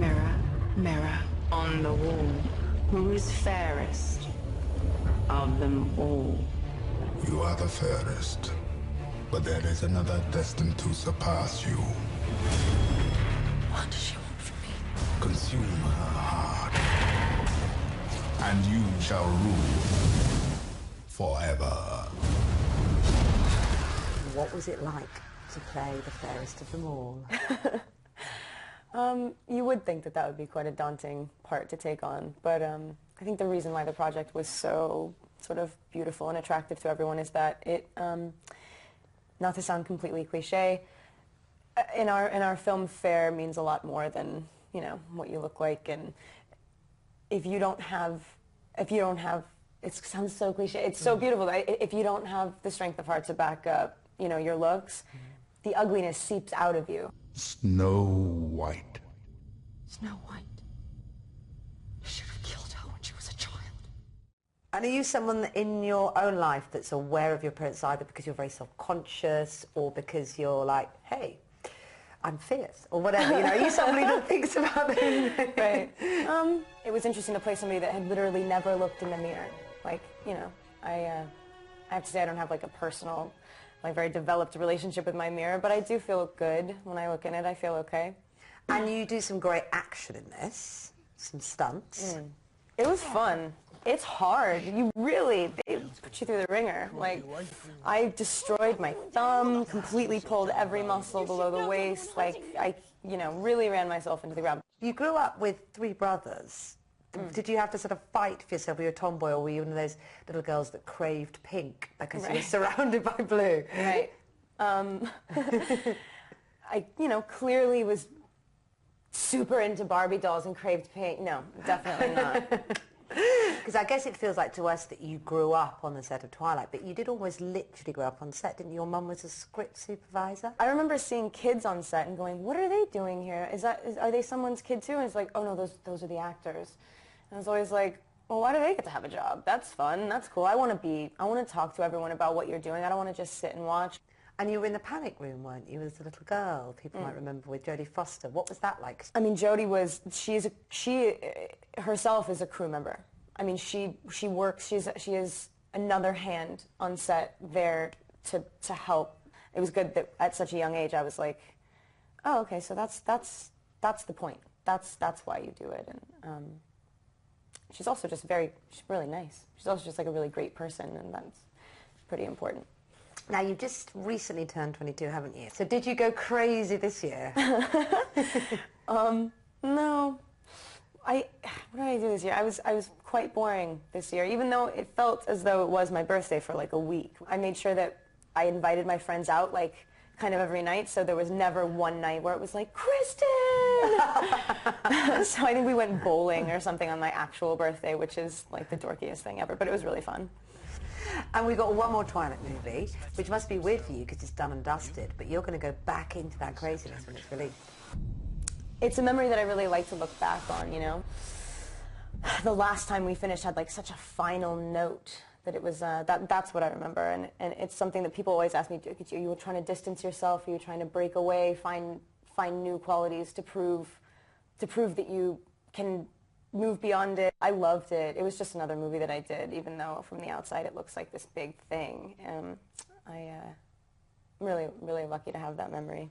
Mirror, mirror on the wall, who is fairest of them all? You are the fairest, but there is another destined to surpass you. What does she want from me? Consume her heart, and you shall rule forever. What was it like to play the fairest of them all? You would think that that would be quite a daunting part to take on, but I think the reason why the project was so sort of beautiful and attractive to everyone is that it, not to sound completely cliche, in our film, fair means a lot more than, you know, what you look like, and if you don't have, it sounds so cliche, it's so beautiful that if you don't have the strength of heart to back up, you know, your looks, the ugliness seeps out of you. Snow White. Snow White. You should have killed her when she was a child. And are you someone that in your own life that's aware of your appearance either because you're very self-conscious or because you're like, hey, I'm fierce, or whatever, you know, are you somebody that thinks about those things? Right. It was interesting to play somebody that had literally never looked in the mirror. Like, you know, I have to say I don't have like a personal, like very developed relationship with my mirror, but I do feel good when I look in it. I feel okay. And you do some great action in this, some stunts. It was fun. It's hard. You really, they put you through the ringer. Like, I destroyed my thumb, completely pulled every muscle below the waist. Like, I, you know, really ran myself into the ground. You grew up with 3 brothers. Did you have to sort of fight for yourself? Were you a tomboy, or were you one of those little girls that craved pink because you were surrounded by blue? Right. I, you know, clearly was super into Barbie dolls and craved pink. No, definitely not. Because I guess it feels like to us that you grew up on the set of Twilight, but you did almost literally grow up on set, didn't you? Your mum was a script supervisor? I remember seeing kids on set and going, what are they doing here? Are they someone's kid too? And it's like, oh no, those are the actors. And I was always like, well, why do they get to have a job? That's fun, that's cool. I want to talk to everyone about what you're doing. I don't want to just sit and watch. And you were in the panic room, weren't you, as a little girl? People might remember, with Jodie Foster. What was that like? I mean, Jodie was, she herself is a crew member. I mean, she works, she is another hand on set there to help. It was good that at such a young age I was like, oh, okay, so that's the point. That's why you do it. And she's also just she's really nice. She's also just like a really great person, and that's pretty important. Now, you've just recently turned 22, haven't you? So did you go crazy this year? No. What did I do this year? I was quite boring this year, even though it felt as though it was my birthday for like a week. I made sure that I invited my friends out like kind of every night, so there was never one night where it was like, Kristen! So I think we went bowling or something on my actual birthday, which is like the dorkiest thing ever, but it was really fun. And we've got one more Twilight movie, which must be weird for you because it's done and dusted, but you're going to go back into that craziness when it's released. It's a memory that I really like to look back on, you know. The last time we finished had like such a final note that it was, that's what I remember, and it's something that people always ask me, are you trying to distance yourself, are you trying to break away, find new qualities to prove that you can move beyond it. I loved it. It was just another movie that I did, even though from the outside it looks like this big thing. I'm really, really lucky to have that memory.